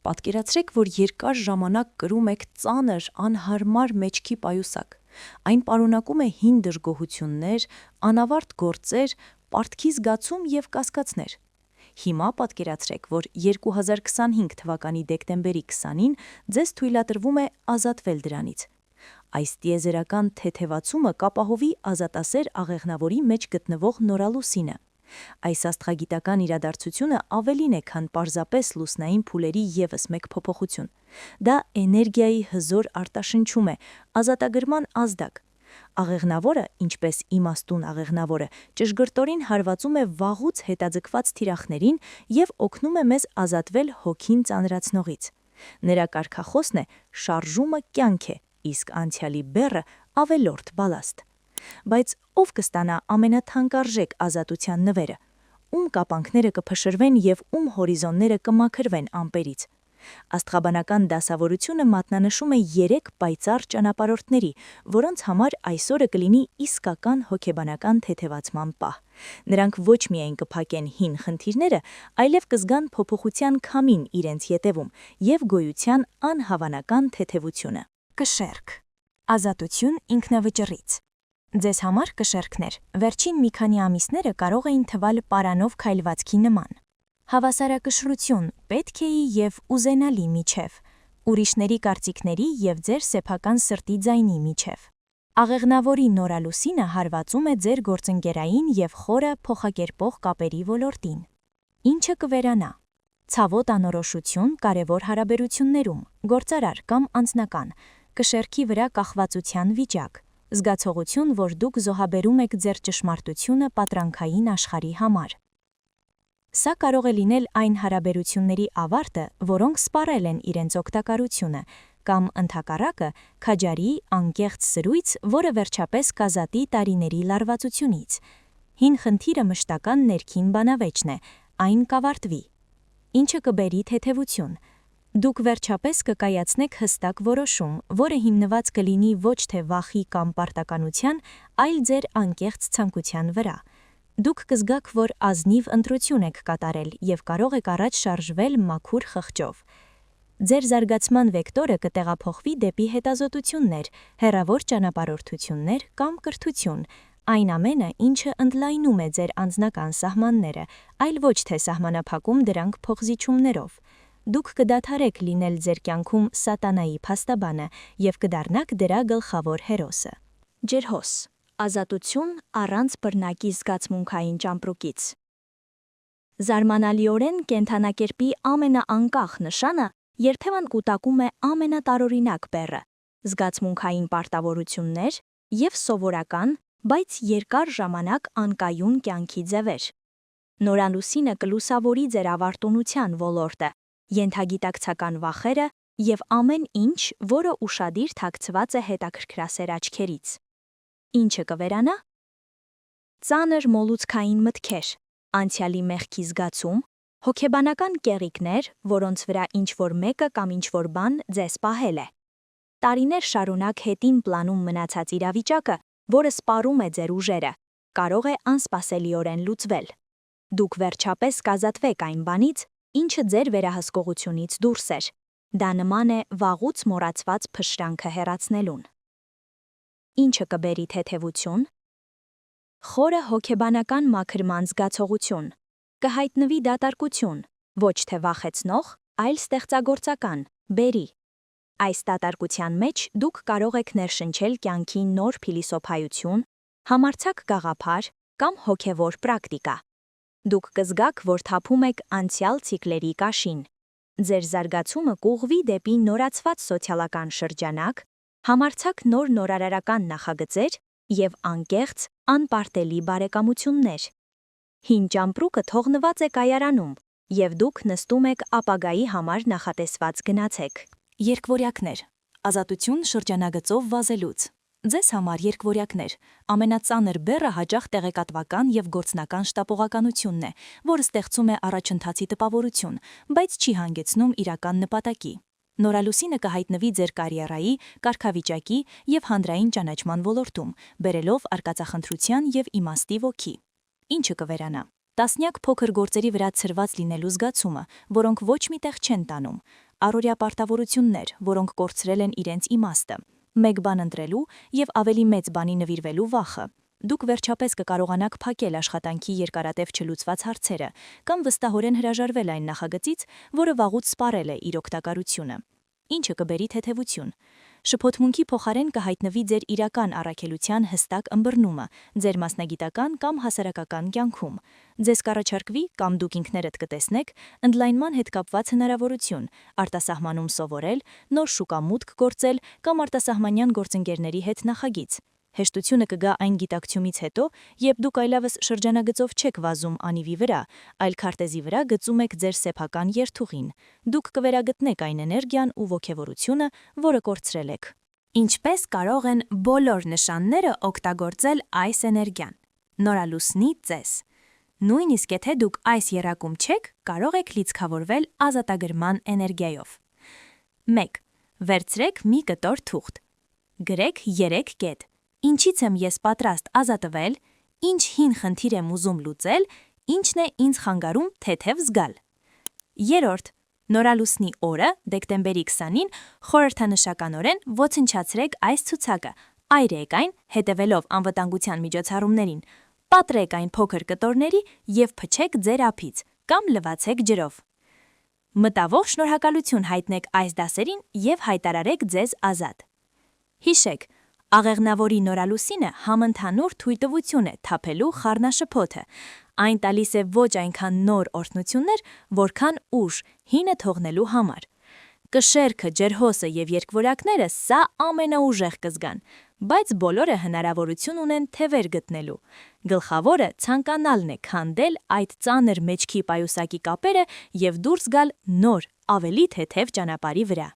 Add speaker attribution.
Speaker 1: Պատկերացրեք, որ երկար ժամանակ կրում եք ծանր, անհարմար մեջքի պայուսակ։ Այն պարունակում է հին դժգոհություններ, անավարտ գործեր, պարտքի զգացում եւ կասկածներ։ Հիմա պատկերացրեք, որ 2025 թվականի դեկտեմբերի 20-ին ձեզ թույլատրվում է ազատվել դրանից։ Այս տիեզերական թեթևացումը կապահովի ազատասեր աղեղնավորի մեջ գտնվող նորալուսինը։ Այս աստղագիտական իրադարձությունը ավելին է, քան պարզապես լուսնային փուլերի ևս մեկ փոփոխություն։ Դա էներգիայի հզոր արտաշնչում է, ազատագրման ազդակ։ Աղեղնավորը, ինչպես իմաստուն աղեղնավորը, ճշգրտորեն հարվածում է վաղուց հետաձգված թիրախներին և օգնում է մեզ ազատվել հոգին ծանրացնողից։ Նրա կարգախոսն է «շարժումը կյանք է», իսկ անցյալի բեռը ավելորդ բալաստ։ Բայց ով կստանա ամենաթանկարժեք ազատության նվերը, ում կապանքները կփշրվեն և ում հորիզոնները կմաքրվեն ամպերից։ Աստղաբանական դասավորությունը մատնանշում է 3 պայծառ ճանապարհորդների, որոնց համար այսօրը կլինի իսկական հոգեբանական թեթևացման պահ։ Նրանք ոչ միայն կփակեն հին խնդիրները, այլև կզգան փոփոխության քամին իրենց ետևում և գոյության անհավանական թեթևությունը։ Կշեռք։ Ազատություն ինքնավճռից։ Ձեզ համար կշեռքներ, վերջին մի քանի ամիսները կարող էին թվալ պարանով քայլվածքի նման։ Հավասարակշռություն պետքեի և ուզենալի միջև, ուրիշների կարծիքների և ձեր սեփական սրտի ձայնի միջև։ Աղեղնավորի նորալուսինը հարվածում է ձեր գործընկերային և խորը փոխակերպող կապերի ոլորտին։ Ինչը կվերանա։ Ցավոտ անորոշություն կարևոր հարաբերություններում, գործարար կամ անձնական, կշեռքի վրա կախվածության վիճակ, զգացողություն, որ դուք զոհաբերում եք ձեր ճշմարտությունը պատրանքային աշխարհի համար։ Սա կարող է լինել այն հարաբերությունների ավարտը, որոնք սպառել են իրենց օգտակարությունը, կամ ընդհակառակը քաջարի անկեղծ սրույց, որը վերջապես կազատի տարիների լարվածությունից։ Հին խնդիրը մշտական ներքին բանավեճն է, այն կավարտվի։ Ինչը կբերի թեթևություն։ Դուք վերջապես կկայացնեք հստակ որոշում, որը հիմնված կլինի ոչ թե վախի կամ պարտականության, այլ ձեր անկեղծ ցանկության վրա։ Դուք կզգաք, որ ազնիվ ընտրություն եք կատարել և կարող եք առաջ շարժվել մաքուր խղճով։ Ձեր զարգացման վեկտորը կտեղափոխվի դեպի հետազոտություններ, հեռավոր ճանապարհորդություններ կամ կրթություն, այն ամենը, ինչը ընդլայնում է ձեր անձնական սահմանները, այլ ոչ թե սահմանափակում դրանք փոխզիջումներով։ Դուք կդադարեք լինել ձեր կյանքում սատանայի փաստաբանը և կդառնաք դրա գլխավոր հերոսը։ Ջերհոս։ Ազատություն առանց բռնակի զգացմունքային ճամպրուկից։ Զարմանալիորեն կենդանակերպի ամենաանկախ նշանը երբեմն կուտակում է ամենատարօրինակ բեռը՝ զգացմունքային պարտավորություններ և սովորական, բայց երկար ժամանակ անկայուն կյանքի ձևեր։ Նորալուսինը կլուսավորի ձեր ավարտունության ոլորտը, ենթագիտակցական վախերը և ամեն ինչ, որը ուշադիր թաքցված է հետաքրքրասեր աչքերից։ Ինչը կվերանա։ Ծանր մոլուցքային մտքեր, անցյալի մեղքի զգացում, հոգեբանական կեղիկներ, որոնց վրա ինչ-որ մեկը կամ ինչ-որ բան ձեզ պահել է։ Տարիներ շարունակ հետին պլանում մնացած իրավիճակը, որը սպառում է ձեր ուժերը, կարող է անսպասելիորեն լուծվել։ Դուք վերջապես կազատվեք այն բանից, ինչը ձեր վերահսկողությունից դուրս էր։ Դա նման է վաղուց մոռացված փշրանքը հեռացնելուն։ Ինչը կբերի թեթևություն։ Խորը հոգեբանական մաքրման զգացողություն։ Կհայտնվի դատարկություն, ոչ թե վախեցնող, այլ ստեղծագործական, բերի։ Այս դատարկության մեջ դուք կարող եք ներշնչել կյանքի նոր փիլիսոփայություն, համարձակ գաղափար կամ հոգևոր պրակտիկա։ Դուք կզգաք, որ թափում եք անցյալ ցիկլերի կաշին։ Ձեր զարգացումը կուղղվի դեպի նորացված սոցիալական շրջանակ, համարձակ նոր նորարարական նախագծեր և անկեղծ, անպարտելի բարեկամություններ։ Հին ճամպրուկը թողնված է կայարանում, և դուք նստում եք ապագայի համար նախատեսված գնացեք։ Երկվորյակներ։ Ազատություն շրջանագծով վազելուց։ Ձեզ համար երկվորյակներ, ամենածանր բեռը հաճախ տեղեկատվական և գործնական շտապողականությունն է, որը ստեղծում է առաջընթացի տպավորություն, բայց չի հանգեցնում իրական նպատակի։ Նորալուսինը կհայտնվի ձեր կարիերայի, կարգավիճակի և հանրային ճանաչման ոլորտում, բերելով արկածախնդրության և իմաստի ոգի։ Ինչը կվերանա։ Տասնյակ փոքր գործերի վրա ցրված լինելու զգացումը, որոնք ոչ մի տեղ չեն տանում։ առօրյա պարտավորություններ, որոնք կորցրել են իրենց իմաստը, մեկ բան ընտրելու եւ ավելի մեծ բանի նվիրվելու վախը։ Դուք վերջապես կկարողանաք փակել աշխատանքի երկարատև չլուծված հարցերը կամ վստահորեն հրաժարվել այն նախագծից, որը վաղուց սպառել է իր օգտակարությունը։ Ինչը կբերի թեթևություն։ Շփոթմունքի փոխարեն կհայտնվի ձեր իրական առաքելության հստակ ըմբռնումը, ձեր մասնագիտական կամ հասարակական կյանքում։ Ձեզ կառաջարկվի կամ դուք ինքներդ կտեսնեք ընդլայնման հետ կապված հնարավորություն, արտասահմանում սովորել, նոր շուկա մուտք գործել կամ արտասահմանյան գործընկերների հետ նախագիծ։ Հեշտությունը կգա այն գիտակցումից հետո, երբ դուք այլևս շրջանագծով չեք վազում անիվի վրա, այլ քարտեզի վրա գծում եք ձեր սեփական երթուղին։ Դուք կվերագտնեք այն էներգիան ու ոգևորությունը, որը կորցրել եք։ Ինչպես կարող են բոլոր նշանները օգտագործել այս էներգիան։ Նորալուսնի ծես։ Նույնիսկ եթե դուք այս եռակում չեք, կարող եք լիցքավորվել ազատագրման էներգիայով։ 1. Վերցրեք մի կտոր թուղթ։ Գրեք 3 կետ։ Ինչից եմ ես պատրաստ ազատվել, ինչ հին խնդիր եմ ուզում լուծել, ինչն է ինձ խանգարում թեթև զգալ։ 3. Նորալուսնի օրը, դեկտեմբերի 20-ին, խորհրդանշականորեն ոչնչացրեք այս ցուցակը, այրեք այն, հետևելով անվտանգության միջոցառումներին, պատրեք այն փոքր կտորների և փչեք ձեր ափից կամ լվացեք ջրով։ Մտավոր շնորհակալություն հայտնեք այս դասերին և հայտարարեք ձեզ ազատ։ Հիշեք, աղեղնավորի նորալուսինը համընդհանուր թույլտվություն է թափելու խառնաշփոթը։ Այն տալիս է ոչ այնքան նոր օրհնություններ, որքան ուժ հինը թողնելու համար։ Կշերքը, ջրհոսը և երկվորյակները սա ամենաուժեղ կզգան, բայց բոլորը հնարավորություն ունեն թևեր գտնելու։ Գլխավորը ցանկանալն է քանդել այդ ծանր մեջքի պայուսակի կապերը և դուրս գալ նոր, ավելի թեթև ճանապարհի վրա։